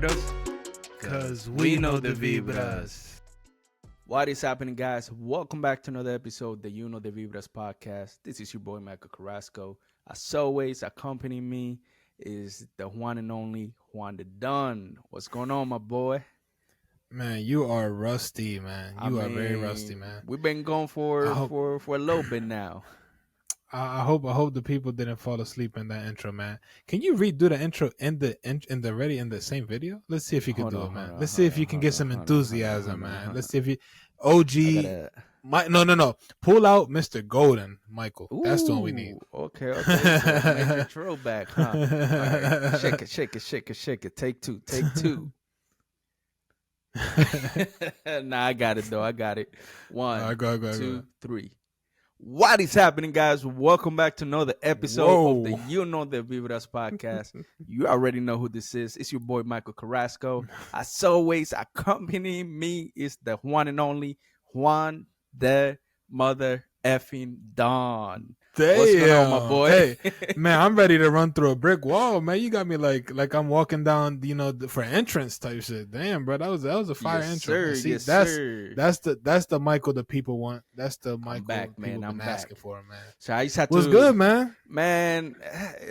vibras? Cause we know the vibras. What is happening, guys? Welcome back to another episode of the You Know the Vibras podcast. This is your boy Michael Carrasco. As always, accompanying me is the one and only Juan the Don. What's going on, my boy? Man, you are rusty, man. You are very rusty, man. We've been going for a little bit now. I hope the people didn't fall asleep in that intro, man. Can you redo the intro in the same video? Let's see if you can do it, man. Let's see if you can get some enthusiasm, man. Let's see if you OG no. Pull out Mr. Golden, Michael. That's the one we need. Okay. So make your throwback, huh? All right. Shake it. Take two. Nah, I got it though. I got it. One, go, 2, 3. What is happening, guys? Welcome back to another episode of the You Know the Vibras podcast. You already know who this is. It's your boy Michael Carrasco. As always, accompanying me is the one and only Juan the Mother Effing Don. Damn. What's going on, my boy? Hey, man, I'm ready to run through a brick wall, man. You got me like I'm walking down, for entrance type shit. Damn, bro, that was a fire entrance. See, sir. That's the Michael the people want. That's the Michael back, man. people I'm been back. asking for, man. So I just had What's good, man? Man,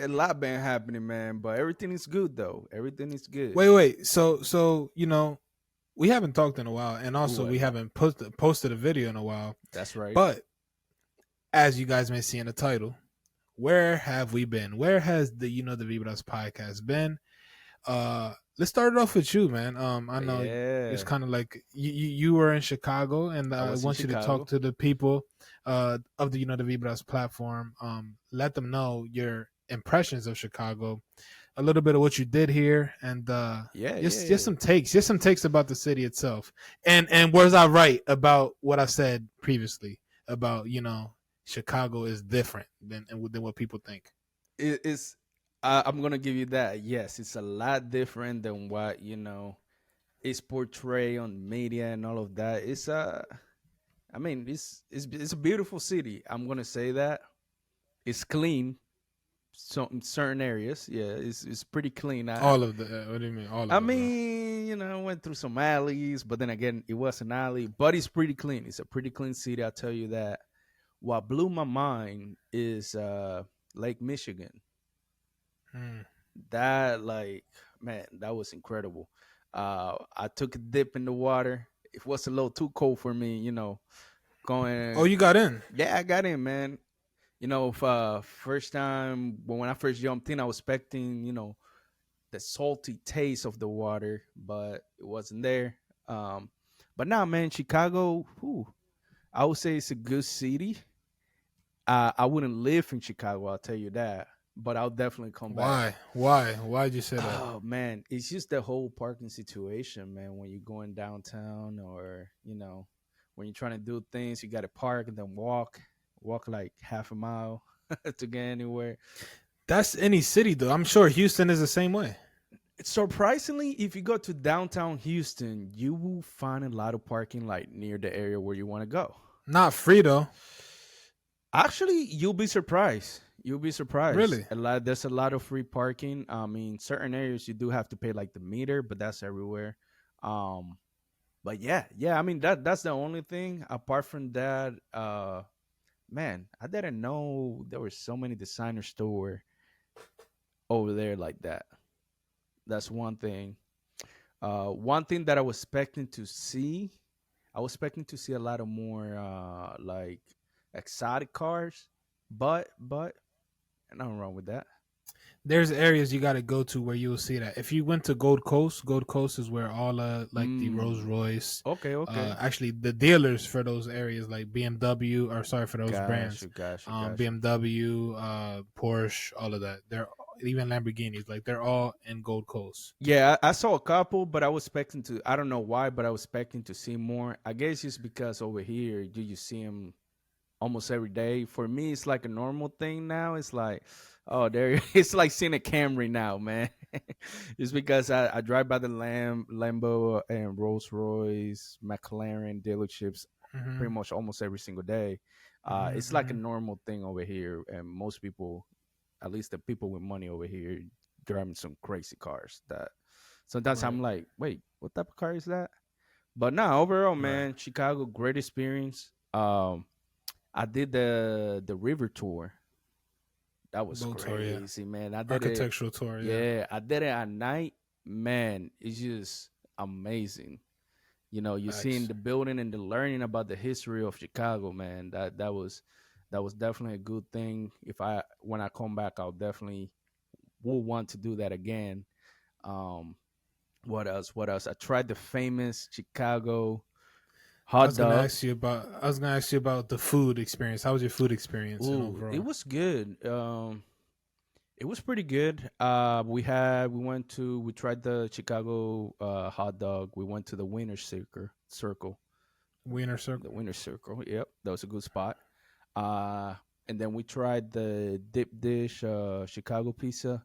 a lot been happening, man. But everything is good, though. Everything is good. Wait. So we haven't talked in a while, and also we haven't posted a video in a while. That's right. But as you guys may see in the title, where have we been? Where has the the Vibras podcast been? Let's start it off with you, man. I know it's kind of like you were in Chicago, and I want you to talk to the people of the the Vibras platform. Let them know your impressions of Chicago, a little bit of what you did here, and just some takes about the city itself. And was I right about what I said previously about Chicago is different than what people think? It's I'm gonna give you that. Yes, it's a lot different than what is portrayed on media and all of that. It's it's a beautiful city. I'm gonna say that. It's clean. So in certain areas, it's pretty clean. All of the what do you mean? All of it, I went through some alleys, but then again, it was an alley. But it's pretty clean. It's a pretty clean city. I'll tell you that. What blew my mind is Lake Michigan. That that was incredible. I took a dip in the water. It was a little too cold for me, going. Oh, you got in? Yeah, I got in, man. First time when I first jumped in, I was expecting, the salty taste of the water, but it wasn't there. But now, man, Chicago, I would say it's a good city. I wouldn't live in Chicago, I'll tell you that, but I'll definitely come back. Why'd you say that? Oh man, it's just the whole parking situation, man. When you're going downtown, or when you're trying to do things, you got to park and then walk like half a mile to get anywhere. That's any city, though. I'm sure Houston is the same way. Surprisingly, if you go to downtown Houston, you will find a lot of parking like near the area where you want to go. Not free though. Actually, you'll be surprised. Really? There's a lot of free parking. I mean, certain areas you do have to pay like the meter, but that's everywhere. But yeah. I mean, that's the only thing. Apart from that, man, I didn't know there were so many designer store over there like that. That's one thing. One thing that I was expecting to see a lot of more like exotic cars, but nothing wrong with that. There's areas you got to go to where you will see that. If you went to Gold Coast is where all the Rolls Royce. Okay. Actually, the dealers for those areas like BMW, or sorry for those brands. Gotcha. BMW, Porsche, all of that. They're even Lamborghinis. Like they're all in Gold Coast. Yeah, I saw a couple, but I was expecting to. I don't know why, but I was expecting to see more. I guess it's because over here you see them almost every day. For me, it's like a normal thing now. It's like, oh, there it's like seeing a Camry now, man. It's because I drive by the Lambo and Rolls Royce, McLaren dealerships pretty much almost every single day. It's like a normal thing over here, and most people, at least the people with money over here, driving some crazy cars that Sometimes Right. I'm like, wait, what type of car is that? But no, overall, Right. man, Chicago, great experience. I did the river tour. That was Boat tour, yeah. crazy, man. I did it. Architectural tour, yeah. Yeah, I did it at night. Man, it's just amazing. You know, you seeing Facts. the building and the learning about the history of Chicago, man. That was definitely a good thing. If I when I come back, I'll definitely will want to do that again. Um, what else? What else? I tried the famous Chicago hot dog. I was gonna ask you about the food experience. How was your food experience and Ooh, it overall? was good. It was pretty good. We tried the Chicago hot dog. We went to the Circle, Wiener the Circle. Winner Circle. Yep, that was a good spot. Uh, and then we tried the dip dish Chicago pizza.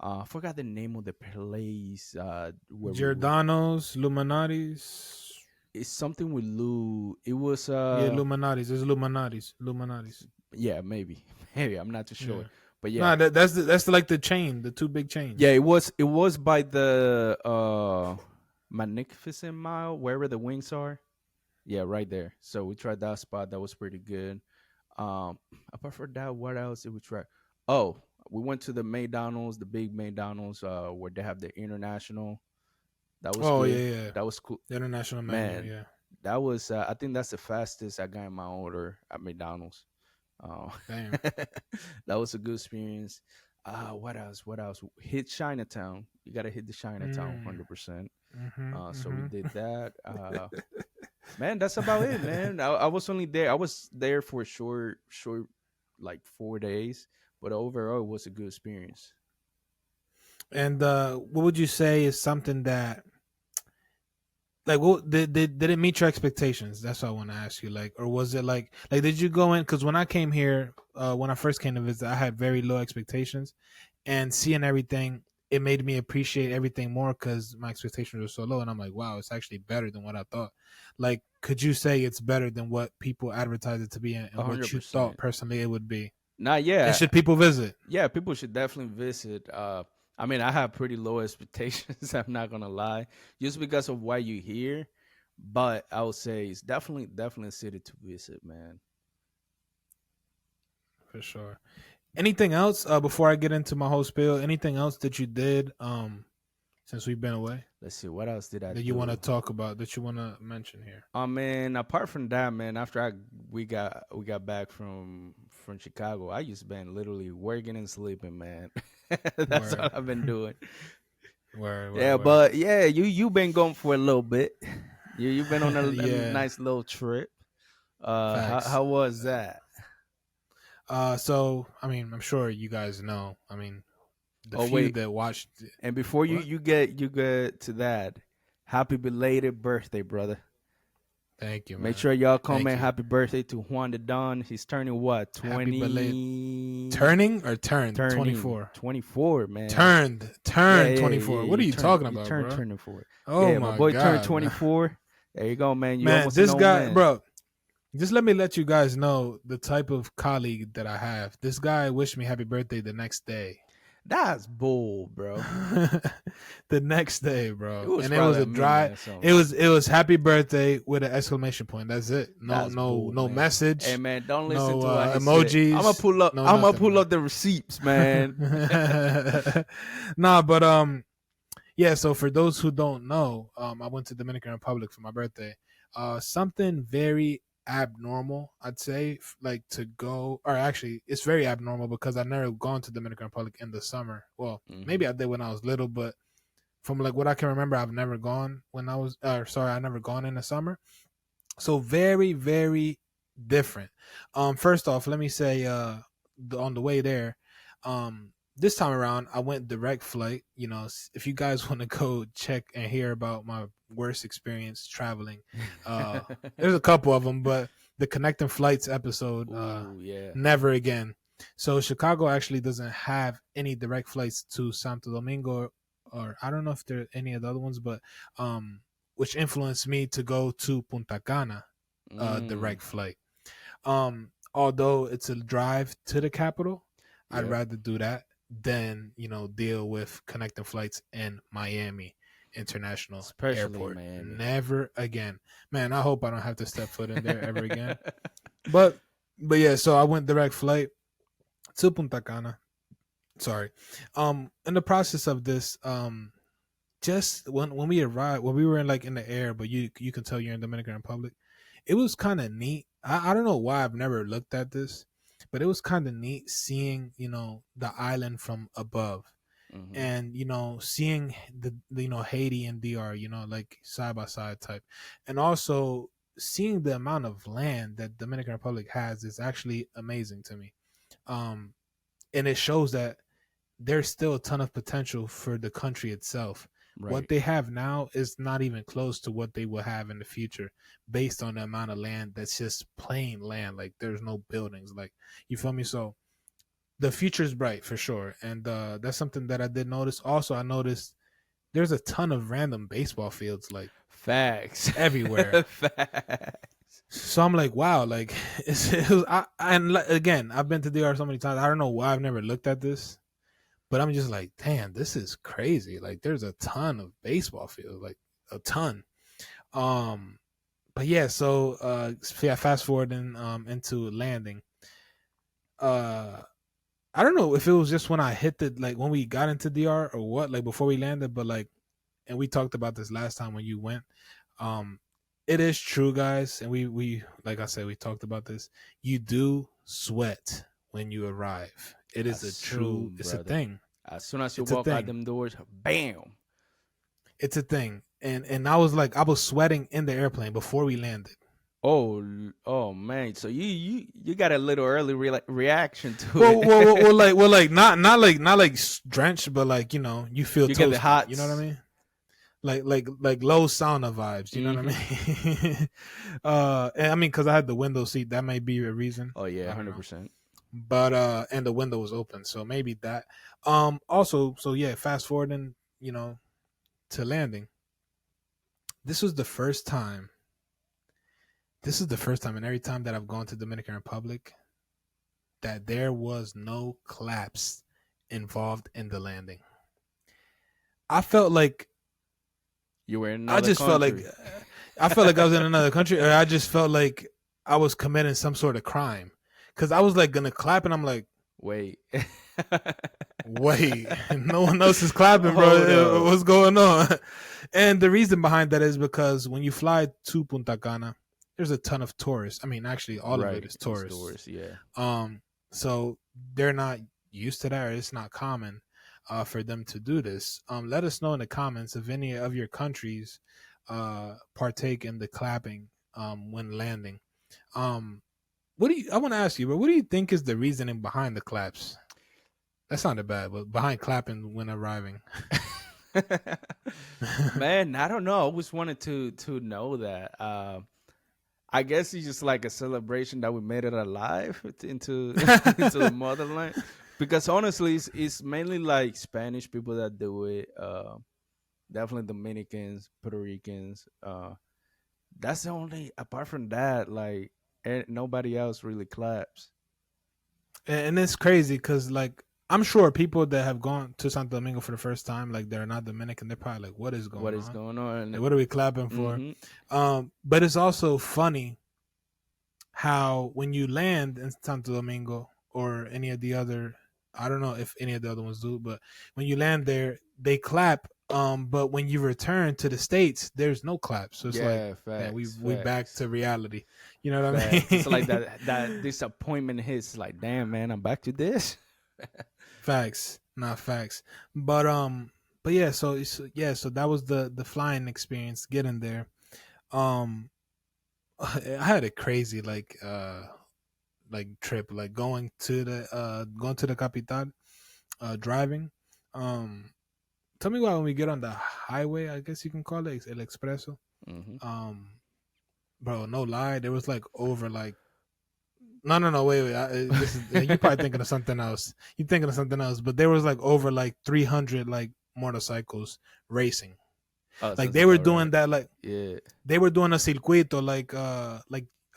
I forgot the name of the place where we were. Giordano's, Illuminati's. It's something with Lou. It was Yeah, Illuminati's. There's Illuminati's. Illuminati's. yeah, maybe maybe I'm not too sure, Yeah. but yeah. No, that's like the chain, the two big Yeah, chains. it was by the Magnificent Mile, wherever the wings are. Yeah, right there. So we tried that spot. That was pretty good. Apart from that, what else did we try? Oh, we went to the McDonald's, the big McDonald's, where they have the international. That was Oh good. yeah, yeah. That was cool, The international menu, man. yeah. That was I think that's the fastest I got in my order at McDonald's. Uh, Damn. that was a good experience. What else? What else? Hit Chinatown. You gotta hit the Chinatown, Mm. 100%. Mhm. So we Mhm. did that. Man, that's about it, man. I was only there. I was there for a short, like 4 days, but overall, it was a good experience. And what would you say is something that like what did it meet your expectations? That's what I want to ask you. Like, or was it like did you go in? Because when I came here, when I first came to visit, I had very low expectations, and seeing everything, it made me appreciate everything more because my expectations were so low, and I'm like, wow, it's actually better than what I thought. Like, could you say it's better than what people advertised it to be A and what hundred you thought percent. personally it would be? Not And yet. should people visit? Yeah, people should definitely visit. I mean, I have pretty low expectations. I'm not gonna lie, just because of why you hear. But I would say it's definitely a city to visit, man. For sure. Anything else before I get into my whole spiel? Anything else that you did since we've been away Let's see, what else did I that you want to do? talk about that you want to mention here? I mean, apart from that, man, after we got back from Chicago, I just been literally working and sleeping, man. That's all Where I've been doing. where Yeah, where? but yeah, you been gone for a little bit. You've been on a Yeah, nice little trip. facts. How was that? So I mean, I'm sure you guys know. I mean, the Oh few wait, that watched and before you what? you get to that, happy belated birthday, brother. Thank you, Make man. sure y'all Thank comment you. happy birthday to Juan the Don. He's turning what? Happy belated 20 turning or turned turning 24. 24, man. Yeah, Turned yeah, 24. yeah. What are You you turn talking you about, turn bro? turning for it. Oh Yeah, my my boy turned god, man. 24. There you go, man. You Man, almost an this old guy, man. bro. Just let me let you guys know the type of colleague that I have. This guy wished me happy birthday the next day. That's bull, bro. The next day, It bro. was And it was probably a a meme dry or something. it was happy birthday with an exclamation point. That's it. No That's no bull, no man. Hey, message, man, don't listen no to what he said. I'm gonna emojis, pull up. no I'm gonna nothing, pull man. up the receipts, man. Nah, but yeah, so for those who don't know, I went to Dominican Republic for my birthday. Something very abnormal, I'd say, like to go, or actually, it's very abnormal because I've never gone to Dominican Republic in the summer. Well, Hmm. maybe I did when I was little, but from like what I can remember, I've never gone when I was, sorry, I never gone in the summer. So very, very different. First off, let me say, on the way there, this time around, I went direct flight. You know, if you guys want to go check and hear about my worst experience traveling, uh, there's a couple of them, but the connecting flights episode, Ooh, yeah. never again. So Chicago actually doesn't have any direct flights to Santo Domingo, or I don't know if there are any of the other ones, but which influenced me to go to Punta Cana, Mm, direct flight. Although it's a drive to the capital, I'd yep. rather do that than deal with connecting flights in Miami. International especially in Airport. Miami. Never again, man. I hope I don't have to step foot in there ever again. But yeah, so I went direct flight to Punta Cana. Sorry. In the process of this, just when we arrived, when we were in like in the air, but you can tell you're in Dominican Republic, it was kind of neat. I don't know why I've never looked at this, but it was kind of neat seeing, you know, the island from above. Mm-hmm. And, you know, seeing the you know, Haiti and DR, you know, like side by side type, and also seeing the amount of land that Dominican Republic has is actually amazing to me. um and it shows that there's still a ton of potential for the country itself. Right. What they have now is not even close to what they will have in the future, based on the amount of land that's just plain land. Like there's no buildings. Like, you feel me? So the future is bright for sure, and that's something that I did notice. Also, I noticed there's a ton of random baseball fields, like facts everywhere. Facts. So I'm like, wow, like and again, I've been to DR so many times. I don't know why I've never looked at this, but I'm just like, damn, this is crazy. Like, there's a ton of baseball fields, like a ton. But yeah, so yeah, fast forwarding into landing. I don't know if it was just when I hit the, like when we got into DR or what, like before we landed, but like, and we talked about this last time when you went. It is true, guys, and we like I said, we talked about this. You do sweat when you arrive. It is That's a true, true, it's brother. a thing. As soon as you It's a walk out thing. them doors, bam. It's a thing. And I was like, I was sweating in the airplane before we landed. Oh man! So you got a little early reaction to Well, it. well, like not like drenched, but like, you know, you feel You toasty. get the hots. You know what I mean? Like low sauna vibes. You know what I mean? And I mean, because I had the window seat, that may be a reason. Oh yeah, 100%. But and the window was open, so maybe that. Also, so yeah, fast forwarding, you know, to landing. This was the first time. This is the first time, and every time that I've gone to Dominican Republic, that there was no claps involved in the landing. I felt like you were in another country. I felt like I was in another country, or I just felt like I was committing some sort of crime, because I was like gonna clap, and I'm like, wait, no one else is clapping, bro. What's going on? And the reason behind that is because when you fly to Punta Cana, there's a ton of tourists. I mean, actually, all of it is tourists. Yeah. So they're not used to that, or it's not common for them to do this. Let us know in the comments if any of your countries partake in the clapping when landing. I want to ask you, but what do you think is the reasoning behind the claps? That sounded bad, but behind clapping when arriving. Man, I don't know. I always wanted to know that. I guess it's just like a celebration that we made it alive into the motherland. Because honestly, it's mainly like Spanish people that do it. Definitely Dominicans, Puerto Ricans. That's the only. Apart from that, like nobody else really claps. And it's crazy because, like, I'm sure people that have gone to Santo Domingo for the first time, like they're not Dominican, they're probably like, "What is going on? What is going on? Like, what are we clapping for?" Mm-hmm. But it's also funny how when you land in Santo Domingo or any of the other, I don't know if any of the other ones do, but when you land there, they clap. But when you return to the States, there's no clap. So it's facts, man, we back to reality. You know what I mean? It's like that disappointment hits. Like, damn, man, I'm back to this. Facts, not facts. But yeah. So that was the flying experience getting there. I had a crazy like trip, like going to the capital, driving. Tell me why when we get on the highway, I guess you can call it El Expreso. Mm-hmm. Bro, no lie, there was like over like no wait you're probably thinking of something else. You're thinking of something else, but there was like over like 300 like motorcycles racing. Like they were doing that, like they were doing a circuito, like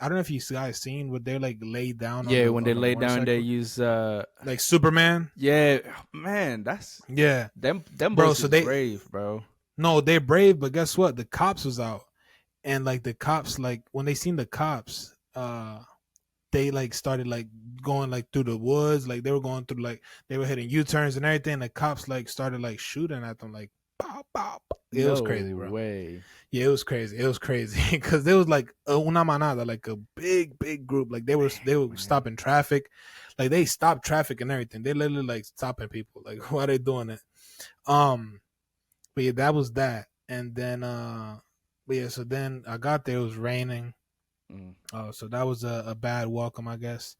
I don't know if you guys seen what they're like laid down. Yeah, when they lay down, they use like Superman. Yeah, man, that's them bro. So they brave, bro. No, they're brave, but guess what? The cops was out, and like the cops, like when they seen the cops, they like started like going like through the woods, like they were going through like they were hitting U-turns and everything. The cops like started like shooting at them, like pow pow. It was No crazy, bro. way. Yeah, it was crazy. It was crazy because there was like una manada, like a big group. Like they were Man. stopping traffic, like they stopped traffic and everything. They literally like stopping people. Like why are they doing it? Um, but yeah, that was that. And then but yeah, so then I got there. It was raining. Mm. So that was a bad welcome, I guess.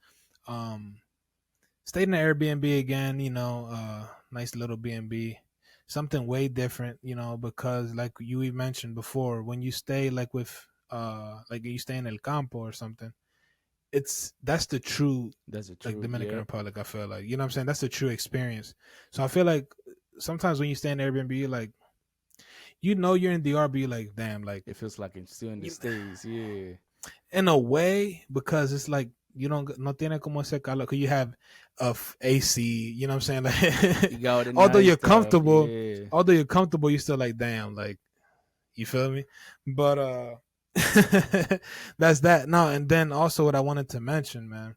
Um, stayed in the Airbnb again. Nice little B&B. Something way different, because like you mentioned before, when you stay like with like you stay in El Campo or something, that's the true That's a like true. Dominican Yep. Republic. I feel like, you know what I'm saying, that's the true experience. So I feel like sometimes when you stay in Airbnb, you're like, you're in DR, but you're like, damn, like It feels like I'm still in the you, States. Yeah. in a way, because it's like you don't no tiene como ese calor, cause you have AC, you know what I'm saying? You Like got all the although nice you're stuff. comfortable, Yeah. you're still like, damn, like, you feel me? But that's that. No, and then also what I wanted to mention, man,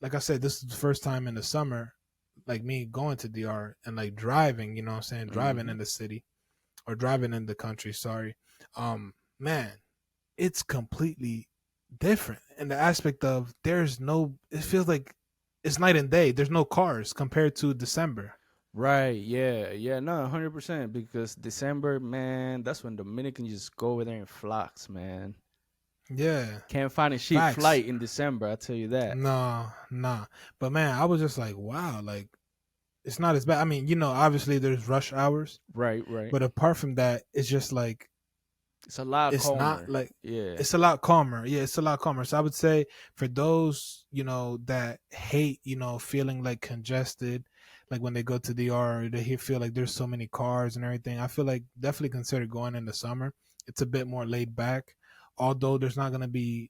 like I said, this is the first time in the summer, like me going to DR and like driving, you know what I'm saying, driving Mm-hmm. in the city or driving in the country, sorry. Man, it's completely different in the aspect of it feels like it's night and day. There's no cars compared to December. Right. Yeah. Yeah. No, 100%. Because December, man, that's when Dominicans just go over there in flocks, man. Yeah, Can't find a cheap facts. flight in December. I tell you that. Nah. But man, I was just like, wow, like it's not as bad. I mean, obviously there's rush hours, Right. Right. but apart from that, it's just like It's a lot it's not calmer. like Yeah. it's a lot calmer. Yeah, it's a lot calmer. So I would say for those, that hate, feeling like congested, like when they go to DR, they feel like there's so many cars and everything. I feel like definitely consider going in the summer. It's a bit more laid back, although there's not gonna be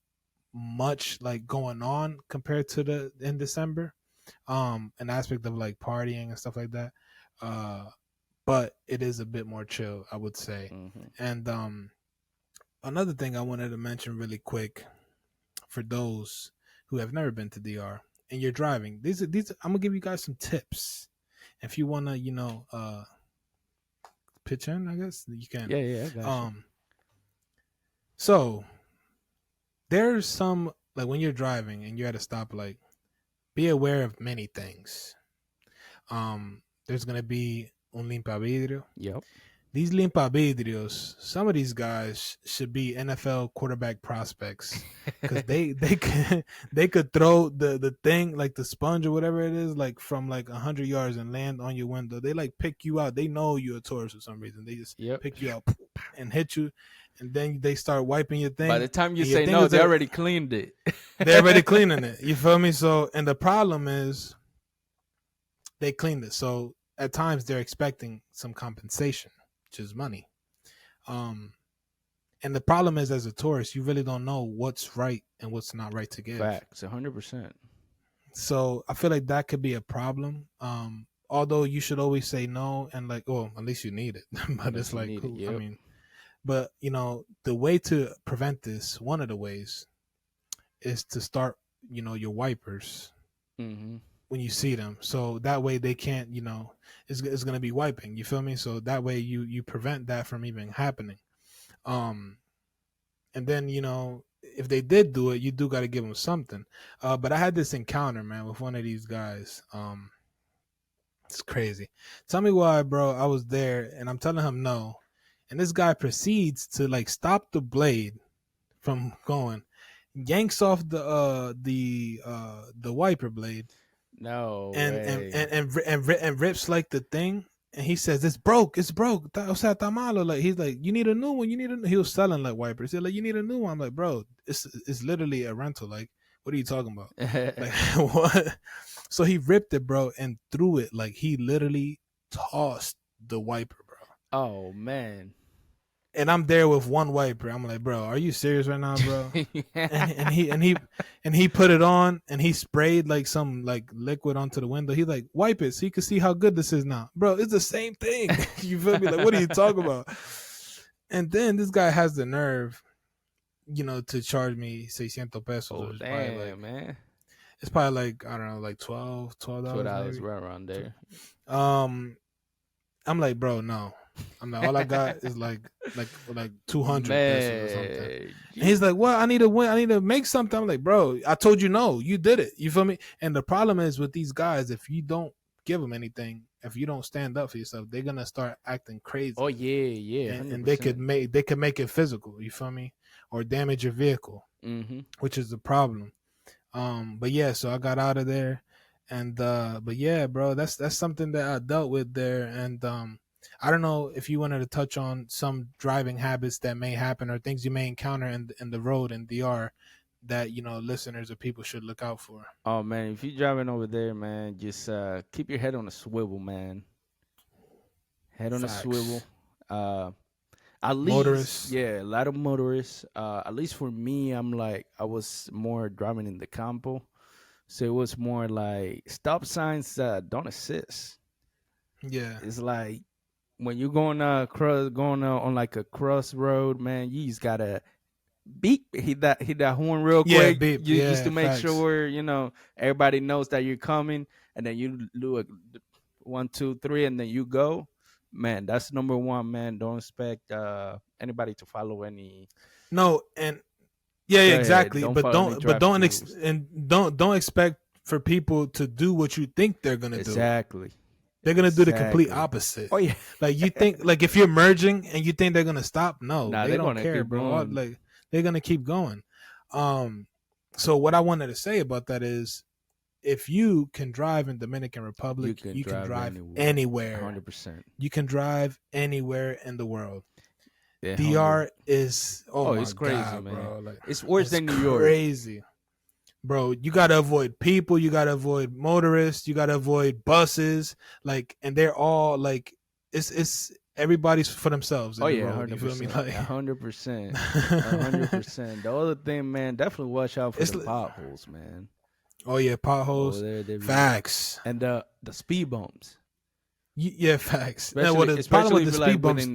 much like going on compared to the in December. An aspect of like partying and stuff like that. Uh, but it is a bit more chill, I would say. Mm-hmm. And another thing I wanted to mention really quick for those who have never been to DR and you're driving, these I'm gonna give you guys some tips. If you wanna, pitch in, I guess you can. Yeah. Yeah. I got you. Um, so there's some like when you're driving and you're at a stoplight, be aware of many things. There's gonna be un limpa vidrio. Yep. These limpa vidrios, some of these guys should be NFL quarterback prospects because they could they could throw the thing like the sponge or whatever it is like from like 100 yards and land on your window. They like pick you out. They know you're a tourist for some reason. They just Yep. pick you out and hit you, and then they start wiping your By thing. the time you And your say thing no, is they already cleaned it. they're already cleaning it. You feel me? So, and the problem is they cleaned it. So at times they're expecting some compensation, which is money. Um, and the problem is, as a tourist, you really don't know what's right and what's not right to give. Facts. 100%. So I feel like that could be a problem. Although you should always say no and like, oh, at least you need it. But it's Unless you like, need it. I Yep. mean, but the way to prevent this, one of the ways, is to start, your wipers Mm-hmm. when you see them, so that way they can't, it's going to be wiping, you feel me? So that way you prevent that from even happening. um and then, if they did do it, you do got to give them something. But I had this encounter, man, with one of these guys. It's crazy. Tell me why, bro. I was there and I'm telling him no, and this guy proceeds to like stop the blade from going, yanks off the wiper blade, No and way. and rips like the thing, and he says it's broke. O sea, está malo. Like he's like, you need a new one. He was selling like wipers. He's like, you need a new one. I'm like, bro, it's literally a rental. Like, what are you talking about? Like what? So he ripped it, bro, and threw it. Like he literally tossed the wiper, bro. Oh man. and I'm there with one wiper. I'm like, bro, are you serious right now, bro? And he put it on and he sprayed like some like liquid onto the window. He's like, wipe it so you can see how good this is now, bro. It's the same thing. You feel me? Like, what are you talking about? And then this guy has the nerve, to charge me 600 pesos. Oh damn, like, man. It's probably like, I don't know, like $12 $12 right around there. I'm like, bro, no. I'm like, all I got is like 200 pesos or something. And he's like, well, I need to make something. I'm like, bro, I told you no. You did it. You feel me? And the problem is with these guys, if you don't give them anything, if you don't stand up for yourself, they're gonna start acting crazy. Oh yeah, and they could make it physical. You feel me? Or damage your vehicle, which is the problem. But yeah, so I got out of there, and but yeah, bro, that's something that I dealt with there, and I don't know if you wanted to touch on some driving habits that may happen or things you may encounter in the road in DR that listeners or people should look out for. Oh man, if you're driving over there, man, just keep your head on a swivel, man. Head on a swivel. At least, motorists. Yeah, a lot of motorists. At least for me, I was more driving in the campo, so it was more like stop signs don't assist. Yeah, it's like when you're going on like a crossroad, man, you just gotta beep, hit that horn real quick. Beep. Just to make sure everybody knows that you're coming, and then you do a 1, 2, 3, and then you go. Man, that's number one, man. Don't expect anybody to follow any. No, and exactly. Don't expect for people to do what you think they're gonna do. Exactly. They're gonna do the complete opposite. Oh yeah. Like you think, like if you're merging and you think they're gonna stop, no, they don't care, bro. Going. Like they're gonna keep going. So what I wanted to say about that is, if you can drive in Dominican Republic, you can drive anywhere. 100%. You can drive anywhere in the world. Yeah, DR is it's crazy, God, man. Bro. Like, it's worse than New York. Crazy, bro. You gotta avoid people. You gotta avoid motorists. You gotta avoid buses. Like, and they're all like, it's everybody's for themselves. Oh yeah, 100%. You feel me? Like 100%, 100%. The other thing, man, definitely watch out for the potholes, man. Oh yeah, potholes. Facts. And the speed bumps. Yeah, facts. Especially problem with the speed bumps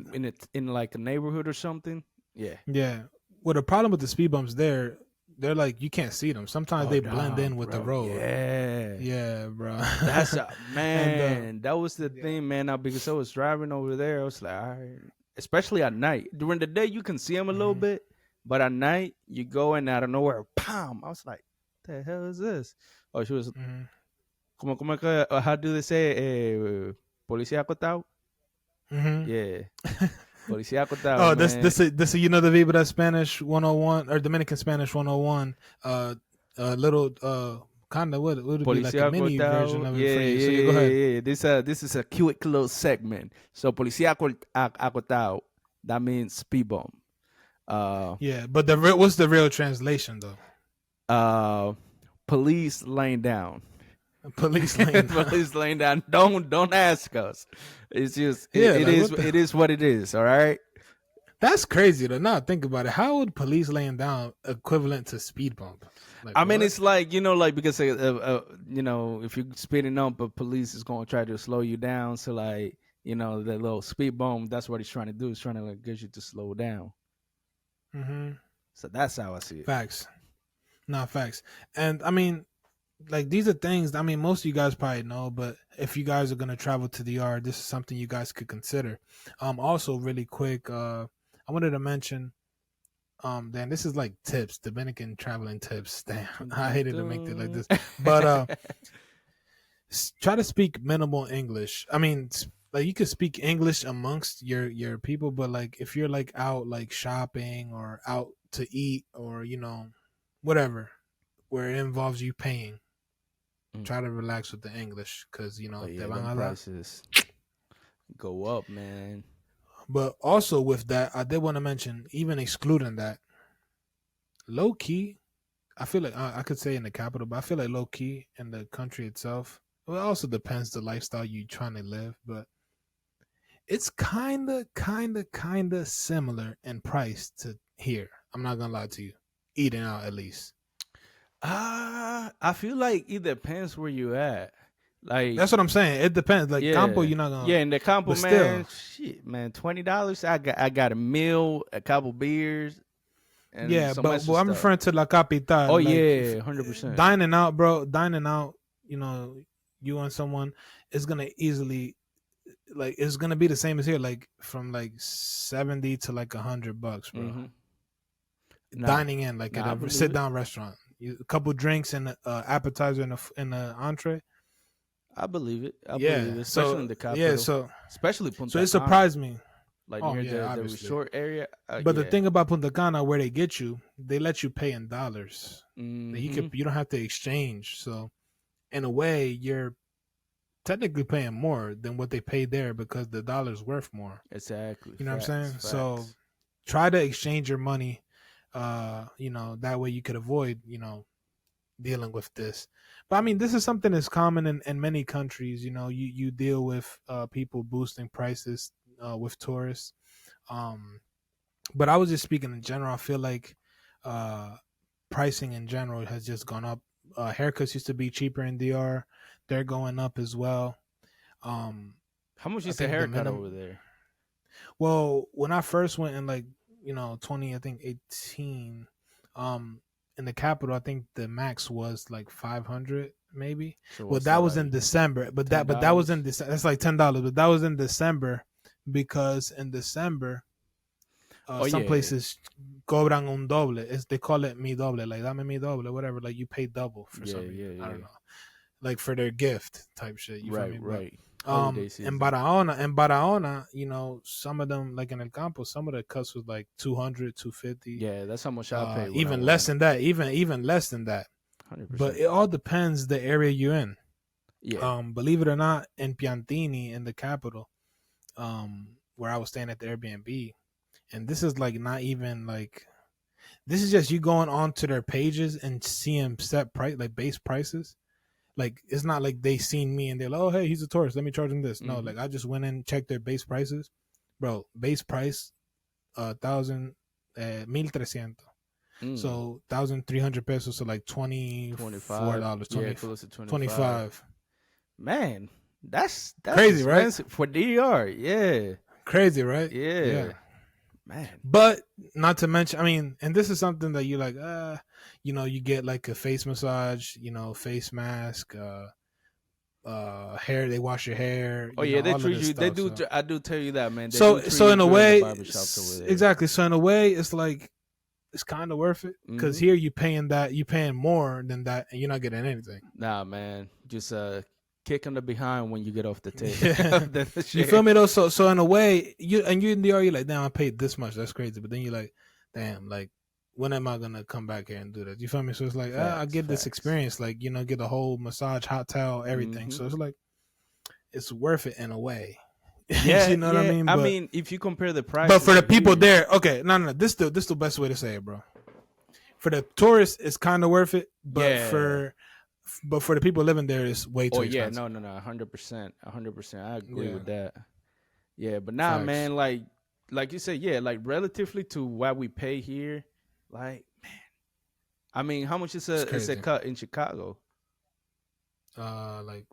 in like a neighborhood or something. Yeah. Yeah. Well, the problem with the speed bumps they're like you can't see them. Sometimes they blend in with the road. Yeah. Yeah, bro. That's man. And, that was the thing, man. Now because I was driving over there, I was like, all right. Especially at night. During the day, you can see them a little bit, but at night, you go and out of nowhere, pam! I was like, the hell is this? Oh, she was how do they say policía acotado? Yeah. Policía acotado. Oh, this the Vibra Spanish 101 or Dominican Spanish 101 little kind of what would it be like a mini version of it for you. So go ahead. Yeah. This is a quick little segment. So policía acotado, that means speed bump. Yeah, but what's the real translation though? Police laying down. Police laying down. Police laying down. Don't ask us. It's just it is what it is. All right. That's crazy though. Now think about it. How would police laying down equivalent to speed bump? Like, I mean, it's like because if you're speeding up, but police is gonna try to slow you down. So like the little speed bump. That's what he's trying to do. He's trying to like get you to slow down. So that's how I see it. Facts. Not facts. And I mean, like these are things. I mean, most of you guys probably know, but if you guys are gonna travel to the yard, this is something you guys could consider. Also, really quick, I wanted to mention. Dan, this is like tips, Dominican traveling tips. Damn, I hated to make it like this, but try to speak minimal English. I mean, like you could speak English amongst your people, but like if you're like out like shopping or out to eat or whatever, where it involves you paying, try to relax with the English because the prices go up, man. But also with that, I did want to mention, even excluding that, low key, I feel like I could say in the capital, but I feel like low key in the country itself. Well, it also depends the lifestyle you trying to live, but it's kind of similar in price to here. I'm not gonna lie to you. Eating out at least. I feel like it depends where you at. Like That's what I'm saying. It depends. Like Campo, yeah, you're not gonna. yeah. In the Campo, But man, still, shit, man, $20. I got a meal, a couple beers, and yeah. some But extra I'm stuff. referring to La Capital. Oh Like yeah, 100%. dining out, bro. Dining out. You know, you and someone is gonna easily like it's gonna be the same as here. Like from like 70 to like $100, bro. Mm-hmm. Nah, Dining in like at I a believe sit it. down restaurant. A couple drinks and appetizer and a entree. I believe it. I believe Yeah. it, especially in So the yeah. capital, So especially so Punta it Cana, surprised me. like Oh near yeah, the obviously. resort area. But the Yeah. thing about Punta Cana, where they get you, they let you pay in dollars. Like Mm-hmm. you don't have to exchange. So in a way, you're technically paying more than what they paid there because the dollar's worth more. Exactly. You know what I'm Facts. saying? So Facts. try to exchange your money. That way you could avoid, dealing with this. But I mean, this is something that's common in many countries. You deal with people boosting prices with tourists. Um, but I was just speaking in general. I feel like uh, pricing in general has just gone up. Haircuts used to be cheaper in DR. They're going up as well. Um, How much I is the think the haircut over minimum. there? Well, when I first went in 20, I think 18, in the capital, I think the max was like 500 maybe. So Well, what's that that was like? in December, but that was in $10? December. That's like $10, but that was in December because in December, Oh some yeah. places cobran un doble. They call it mi doble, like dame mi doble, whatever. Like you pay double for Yeah. some reason. Yeah. I Yeah. don't know, like for their gift type shit. You feel Right. me? But Right. Holiday in season. Barahona, some of them like in El Campo, some of the cuts was like 200, 250. Yeah, that's how much I paid when I Even less went. than that, even less than that. But 100%. it all depends the area you're in. Yeah. Believe it or not, in Piantini, in the capital, where I was staying at the Airbnb, and this is like not even like this is just you going onto their pages and seeing set price like base prices. Like it's not like they seen me and they're like, oh hey, he's a tourist, let me charge him this. No, Mm-hmm. like I just went in, checked their base prices, bro. Base price, 1,300. Mm. So 1,300 pesos, so like $24, 25. Yeah, close to 25. 25. Man, that's Crazy, right? expensive for DR. Yeah. Crazy, right? Yeah. Yeah. Man. But not to mention, I mean, and this is something that you like, you get like a face massage, face mask, hair. They wash your hair, Oh yeah, they all of treat this you. They stuff. do. So, I do tell you that, man. They do so, treat so you in a good in the way, barbershops over there. exactly. So in a way, it's like it's kind of worth it because Mm-hmm. here you paying more than that, and you're not getting anything. Nah, man. Just kick them the behind when you get off the tape. Yeah, the you chair. feel me though? So in a way, you in the you're like, damn, I paid this much. That's crazy. But then you're like, damn, like when am I gonna come back here and do that? You feel me? So it's like, I Facts. get this Facts. experience, like get the whole massage, hot towel, everything. Mm-hmm. So it's like it's worth it in a way. Yeah, You know what I yeah. mean? I But mean, if you compare the but prices for the of people here. there, okay, no. This the best way to say it, bro. For the tourists, it's kind of worth it, but Yeah. for the people living there, it's way too Oh yeah. expensive. No. 100%. 100%. I agree Yeah, with that. Yeah, but nah, facts. man. Like you said, yeah. Like relatively to what we pay here, like I mean, how much It's is a crazy. cut in Chicago? Like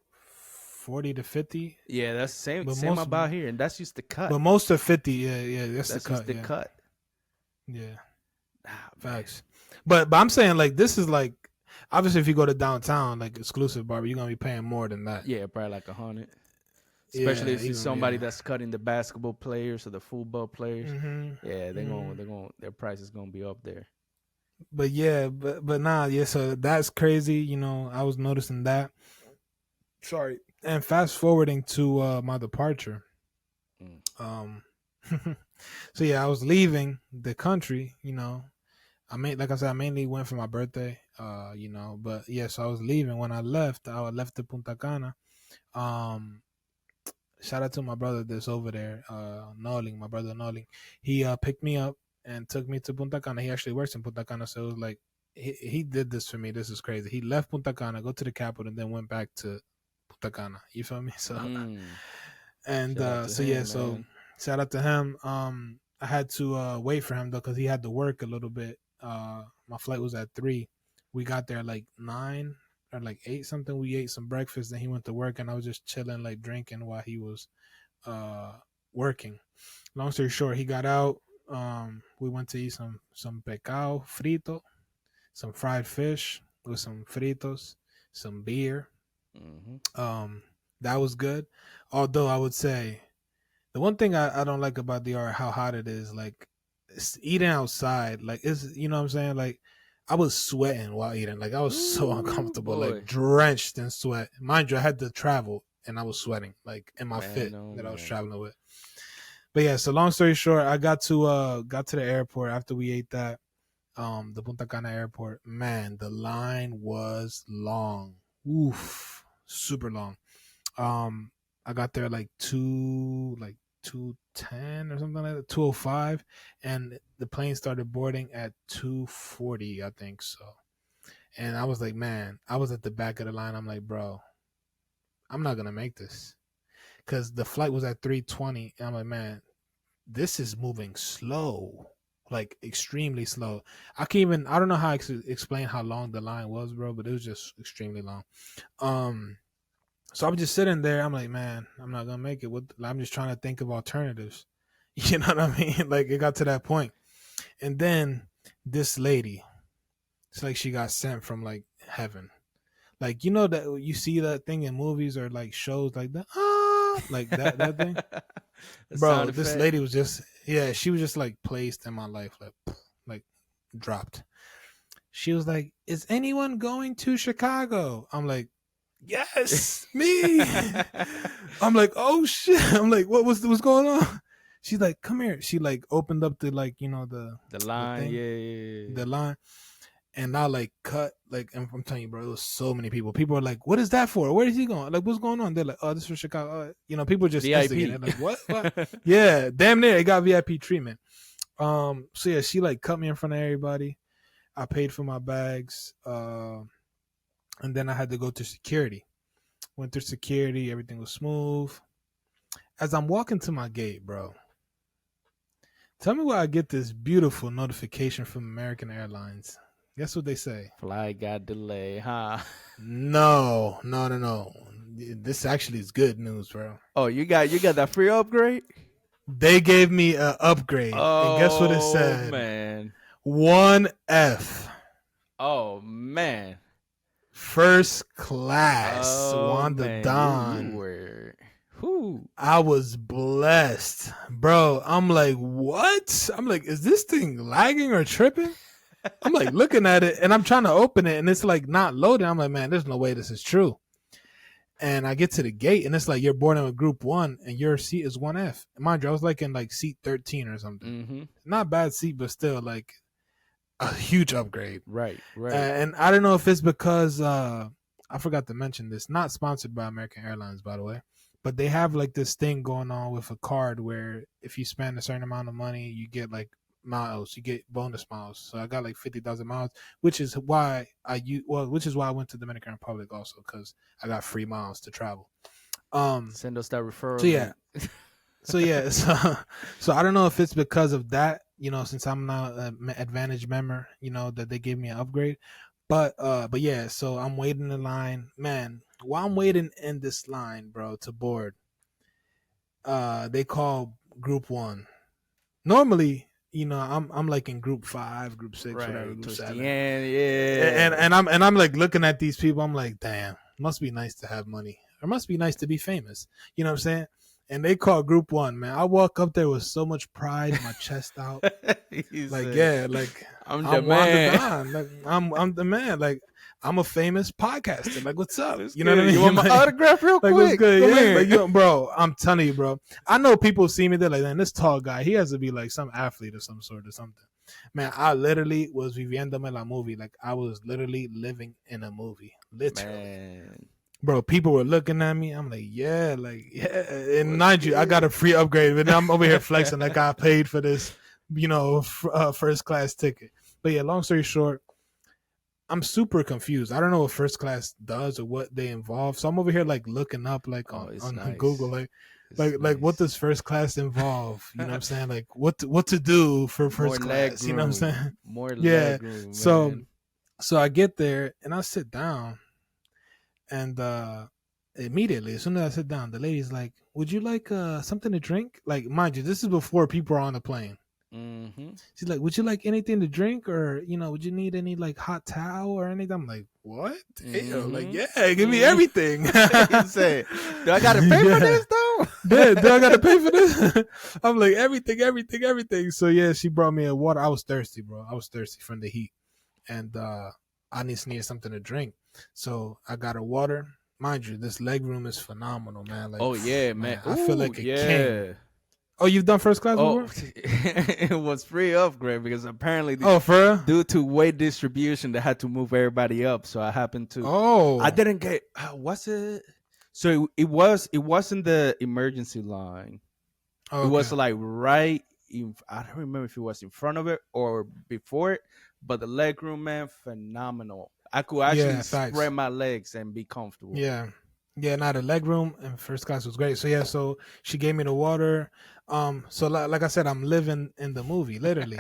40 to 50, Yeah, that's same but same about here, and that's just the cut. most of 50. Yeah, that's the That's just cut. the Yeah, cut. yeah, Ah, man. facts. But I'm saying like this is like obviously if you go to downtown like exclusive barber, you're gonna be paying more than that. Yeah, probably like 100. Especially Yeah, if it's even somebody yeah. that's cutting the basketball players or the football players. hmm Yeah, hmm their price is gonna be up there. But yeah, but nah, yeah. So that's crazy. I was noticing that. Sorry. And fast forwarding to my departure. Mm. Um, so yeah, I was leaving the country. Like I said, I mainly went for my birthday. But yeah, so I was leaving. When I left to Punta Cana. Shout out to my brother that's over there, Noling, my brother Noling. He picked me up and took me to Punta Cana. He actually works in Punta Cana, so it was like he did this for me. This is crazy. He left Punta Cana, go to the capital, and then went back to Punta Cana. You feel me? So Mm. And Shout out to him, so man. shout out to him. I had to wait for him though because he had to work a little bit. My flight was at 3. We got there like 9 or like 8 something. We ate some breakfast, then he went to work, and I was just chilling, like drinking while he was working. Long story short, he got out. We went to eat some pescado frito, some fried fish with some fritos, some beer. Mm-hmm. That was good. Although I would say the one thing I don't like about DR how hot it is, like eating outside, like it's you know what I'm saying, like I was sweating while eating, like I was so Ooh, uncomfortable, like boy. drenched in sweat. Mind you, I had to travel and I was sweating, like in my fit Man, oh that I was man. traveling with. But yeah, so long story short, I got to the airport after we ate that, the Punta Cana airport. Man, the line was long. Oof, super long. I got there like 2:10 or something like that, 2:05, and the plane started boarding at 2:40, I think so. And I was like, man, I was at the back of the line. I'm like, bro, I'm not gonna make this because the flight was at 3:20. And I'm like, man, this is moving slow, like extremely slow. I don't know how to explain how long the line was, bro, but it was just extremely long. So I'm just sitting there. I'm like, man, I'm not gonna make it. I'm just trying to think of alternatives. You know what I mean? Like it got to that point, and then this lady, it's like she got sent from like heaven. Like you know that you see that thing in movies or like shows like that, like that thing, The sound bro. This effect. lady was just she was just like placed in my life, like dropped. She was like, "Is anyone going to Chicago?" I'm like, yes, me. I'm like, oh shit. I'm like, what's going on? She's like, come here. She like opened up the like, The the line, thing, yeah, yeah, yeah. the line, and I like cut like I'm telling you, bro, it was so many people. People are like, what is that for? Where is he going? Like, what's going on? They're like, oh, this is for Chicago. People just instigating. VIP. Like, what? What? Yeah, damn near it got VIP treatment. So yeah, she like cut me in front of everybody. I paid for my bags. And then I had to go to security. Went through security, everything was smooth. As I'm walking to my gate, bro, tell me why I get this beautiful notification from American Airlines. Guess what they say? Flight got delayed, huh? No, no, no, no. This actually is good news, bro. Oh, you got that free upgrade? They gave me an upgrade, and guess what it Oh said? man. 1F. Oh man. First class. Oh Wanda man. You Don. were who? I was blessed, bro. I'm like, what? I'm like, is this thing lagging or tripping? I'm like looking at it and I'm trying to open it and it's like not loading. I'm like, man, there's no way this is true. And I get to the gate and it's like you're boarding with group 1 and your seat is 1F. Mind you, I was like in like seat 13 or something. Mm-hmm. Not bad seat, but still like a huge upgrade. Right, right. And I don't know if it's because I forgot to mention this. Not sponsored by American Airlines, by the way. But they have like this thing going on with a card where if you spend a certain amount of money, you get like miles, you get bonus miles. So I got like 50,000 miles, which is why I went to Dominican Republic also because I got free miles to travel. Send us that referral. So yeah, so I don't know if it's because of that, since I'm not an advantage member, that they gave me an upgrade. But yeah, so I'm waiting in line, man. While I'm waiting in this line, bro, to board, they call group 1. Normally, I'm like in group 5, group 6, right, whatever, group 7. Yeah. And I'm like looking at these people. I'm like, damn, must be nice to have money. Or must be nice to be famous. You know what I'm saying? And they call group 1, man. I walk up there with so much pride, my chest out. Like, yeah, like I'm the I'm Wanda man. Don. Like I'm the man. Like I'm a famous podcaster. Like, what's up? What's You know what I good? mean? You want my Like, autograph real like, quick? what's good? Come Yeah, here. like, bro, I'm telling you, bro. I know people see me. They're like, man, this tall guy, he has to be like some athlete or some sort or something. Man, I literally was viviéndome la movie. Like, I was literally living in a movie. Literally. Man. Bro, people were looking at me. I'm like, yeah. And What's mind you, I got good? a free upgrade, but I'm over here flexing like I paid for this, first class ticket. But yeah, long story short, I'm super confused. I don't know what first class does or what they involve. So I'm over here like looking up like Oh, on, it's on nice. Google, like like what does first class involve? You know what I'm saying? Like what to do for first class? You know what I'm saying? More Yeah. leg room, So man. so I get there and I sit down, and immediately as soon as I sit down, the lady's like, "Would you like something to drink?" Like, mind you, this is before people are on the plane. Mm-hmm. She's like, "Would you like anything to drink, or would you need any like hot towel or anything?" I'm like, "What? Damn, like, yeah, give me everything." You say, "Do I gotta pay for this though?" Yeah, do I gotta pay for this? I'm like, everything, everything, everything. So yeah, she brought me a water. I was thirsty, bro. I was thirsty from the heat, and I needed something to drink. So I got a water. Mind you, this leg room is phenomenal, man. Like, Oh yeah, man. I feel like a king. Yeah. Oh, you've done first class Oh, before? it was free upgrade because apparently, Oh, for real? due to weight distribution, they had to move everybody up. So I happened to. Oh, I didn't get. Was it? So it wasn't the emergency line. okay. It was like right. I don't remember if it was in front of it or before it, but the leg room, man, phenomenal. I could actually spread my legs and be comfortable. Yeah. Yeah, now the leg room and first class was great. So yeah, so she gave me the water. So like I said, I'm living in the movie, literally.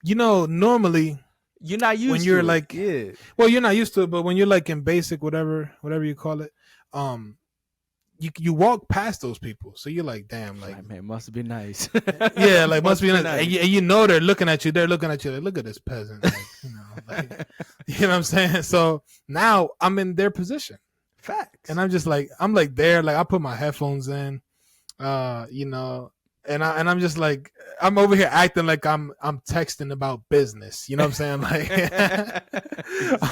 Normally you're not used when you're to like, yeah. Well, you're not used to it, but when you're like in basic, whatever you call it, you walk past those people, so you're like, damn, like man, must be nice. Yeah, like must be nice. And you know they're looking at you. They're looking at you like, look at this peasant. Like, you know what I'm saying? So now I'm in their position. Facts. And I'm just like, there, like I put my headphones in, and I'm just like, I'm over here acting like I'm texting about business. You know what I'm saying? Like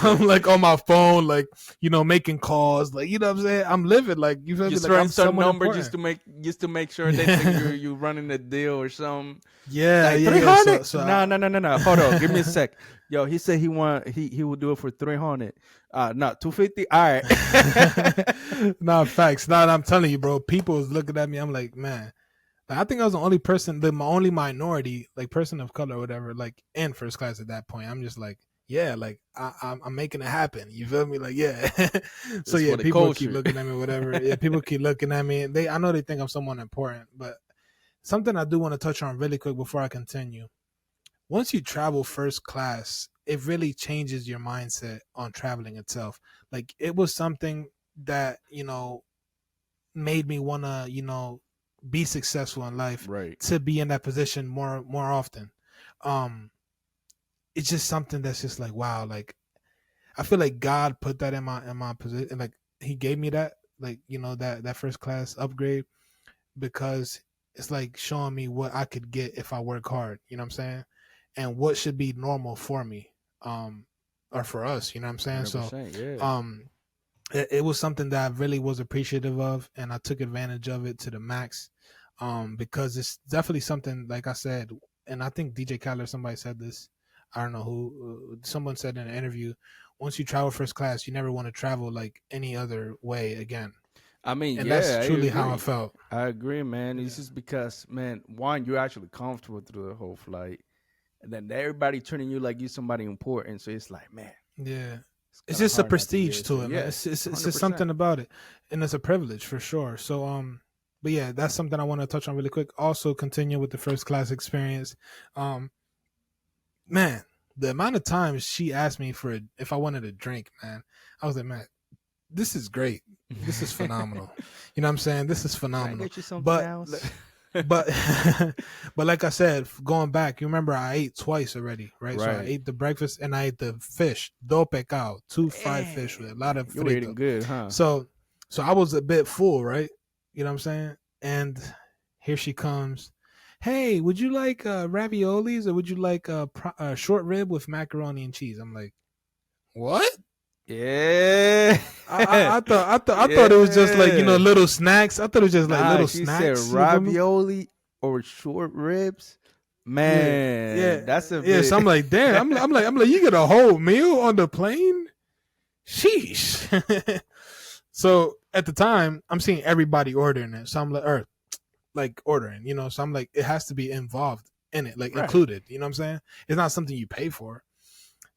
I'm like on my phone, like, making calls, like, you know what I'm saying? I'm living like, you feel me? Like I'm some number important. just to make sure they think you're running a deal or something. Yeah, like, yeah. 300? So, no. Hold on, give me a sec. Yo, he said he would do it for 300. No, 250. All right. Nah, facts. Nah, I'm telling you, bro. People was looking at me. I'm like, man. Like, I think I was the only person, the only minority, like person of color or whatever, like in first class at that point. I'm just like, yeah, like I'm making it happen. You feel me? Like, yeah. So yeah, people keep looking at me, whatever. Yeah, people keep looking at me. I know they think I'm someone important, but something I do want to touch on really quick before I continue. Once you travel first class, it really changes your mindset on traveling itself. Like, it was something that, made me want to, be successful in life, right? To be in that position more often. It's just something that's just like, wow, like I feel like God put that in my position, like he gave me that, like, that first class upgrade, because it's like showing me what I could get if I work hard, you know what I'm saying? And what should be normal for me, or for us, you know what I'm saying? So yeah. It was something that I really was appreciative of, and I took advantage of it to the max, because it's definitely something, like I said, and I think DJ Khaled, somebody said this, I don't know who, someone said in an interview, once you travel first class, you never want to travel like any other way again. I mean, and that's truly how I felt. I agree, man. It's just because, man, one, you're actually comfortable through the whole flight, and then everybody treating you like you're somebody important. So it's like, man, yeah, it's just a prestige to it, man. Yeah, it's just something about it, and it's a privilege for sure. So, but yeah, that's something I want to touch on really quick. Also, continue with the first class experience. Man, the amount of times she asked me if I wanted a drink, man, I was like, man, this is great. This is phenomenal. You know what I'm saying? This is phenomenal. Can I get you something else? but like I said, going back, you remember I ate twice already, right? So I ate the breakfast and I ate the fish, do pescado, 2 fried fish with a lot of frito. You were eating good, huh? So I was a bit full, right? You know what I'm saying? And here she comes. Hey, would you like raviolis, or would you like a short rib with macaroni and cheese? I'm like, what? Yeah, I thought it was just like, little snacks. I thought it was just like little snacks. She said ravioli or short ribs. Man, yeah, that's a yeah. So I'm like, damn. I'm like, you get a whole meal on the plane? Sheesh. So at the time, I'm seeing everybody ordering it. So I'm like ordering, So I'm like, it has to be involved in it, like included. You know what I'm saying? It's not something you pay for.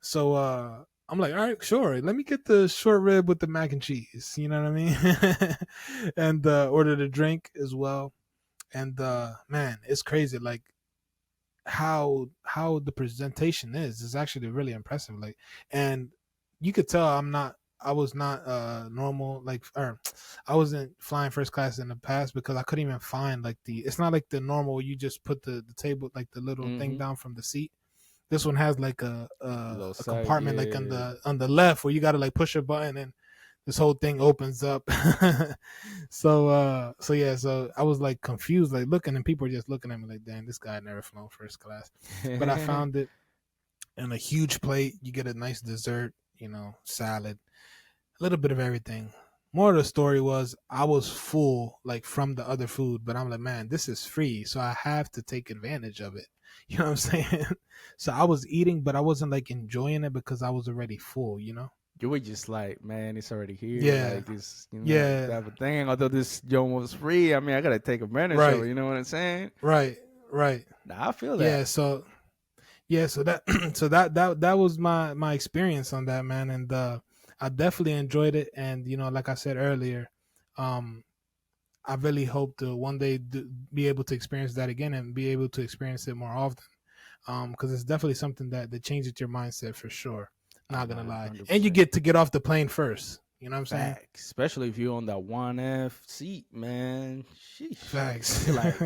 So I'm like, all right, sure. Let me get the short rib with the mac and cheese. You know what I mean? And ordered a drink as well. And man, it's crazy. Like how the presentation is actually really impressive. Like, and you could tell I was not normal, like, or I wasn't flying first class in the past because I couldn't even find like it's not like the normal you just put the table, like the little thing down from the seat. This one has like a side, compartment like on the left where you got to like push a button and this whole thing opens up. So yeah, so I was like confused, like looking, and people were just looking at me like, damn, this guy never flown first class. But I found it in a huge plate. You get a nice dessert, salad, a little bit of everything. More of the story was I was full like from the other food, but I'm like, man, this is free, so I have to take advantage of it. You know what I'm saying? So I was eating, but I wasn't like enjoying it because I was already full, You were just like, man, it's already here. Yeah. Like it's Yeah. type of thing. Although this joint was free, I mean, I gotta take advantage Right. of it. You know what I'm saying? Right. Nah, I feel that. So that was my experience on that, man, and I definitely enjoyed it. And like I said earlier, I really hope to one day be able to experience that again and be able to experience it more often, because it's definitely something that changes your mindset for sure. Not gonna lie, 100%. and you get to get off the plane first. You know what I'm saying? Facts. Especially if you're on that 1F seat, man. Sheesh. Facts. You're like,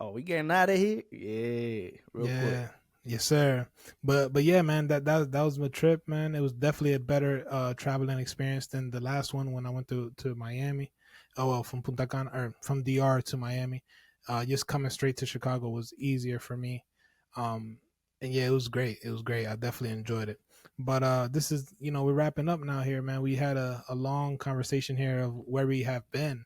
oh, we getting out of here? Yeah, real quick. Yes, sir. But yeah, man, that was my trip, man. It was definitely a better traveling experience than the last one when I went to Miami. Oh well, from Punta Cana or from DR to Miami. Just coming straight to Chicago was easier for me. And yeah, it was great. I definitely enjoyed it. But this is, we're wrapping up now here, man. We had a long conversation here of where we have been.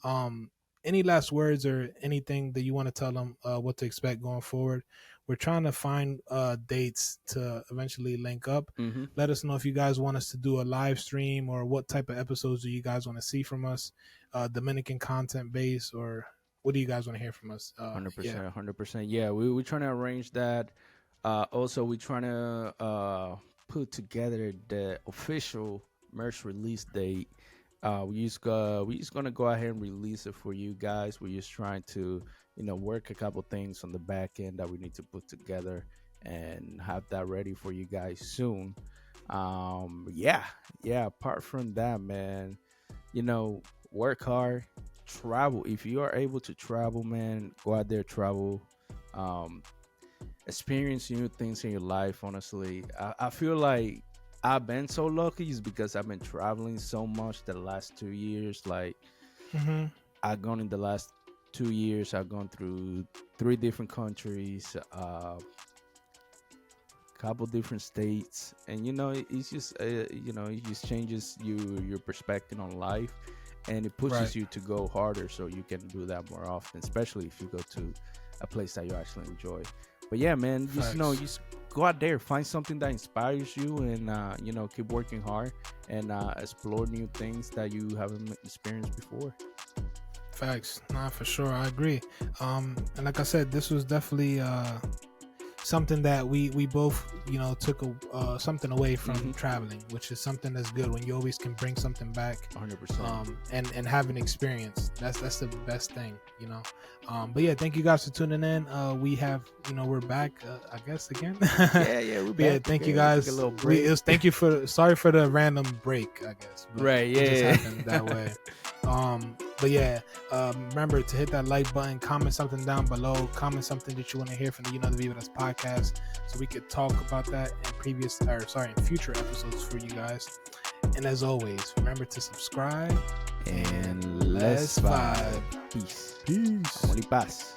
Any last words or anything that you want to tell them what to expect going forward? We're trying to find dates to eventually link up. Mm-hmm. Let us know if you guys want us to do a live stream or what type of episodes do you guys want to see from us, Dominican content base, or what do you guys want to hear from us? 100%, 100%. Yeah, we're trying to arrange that. Also, we're trying to put together the official merch release date. We're just gonna go ahead and release it for you guys. We're just trying to work a couple things on the back end that we need to put together and have that ready for you guys soon. Yeah. Apart from that, man, work hard, travel. If you are able to travel, man, go out there, travel. Experience new things in your life. Honestly, I feel like I've been so lucky is because I've been traveling so much the last 2 years. Like, I've gone in the last 2 years, I've gone through 3 different countries, couple different states, and it's just it just changes your perspective on life, and it pushes you to go harder so you can do that more often, especially if you go to a place that you actually enjoy. But yeah, man, just go out there, find something that inspires you, and keep working hard and explore new things that you haven't experienced before. Facts. Nah, for sure. I agree. And like I said, this was definitely something that we both, took something away from traveling, which is something that's good when you always can bring something back. 100%. And have an experience. That's the best thing, But yeah, thank you guys for tuning in. We have, we're back, I guess, again. yeah, we're back. Yeah, thank you guys. Sorry for the random break, I guess. Right, yeah. It just happened that way. But yeah, remember to hit that like button, comment something down below, comment something that you want to hear from the the Vivadas podcast, so we could talk about that in future episodes for you guys. And as always, remember to subscribe and let's vibe. Peace. Amor y paz.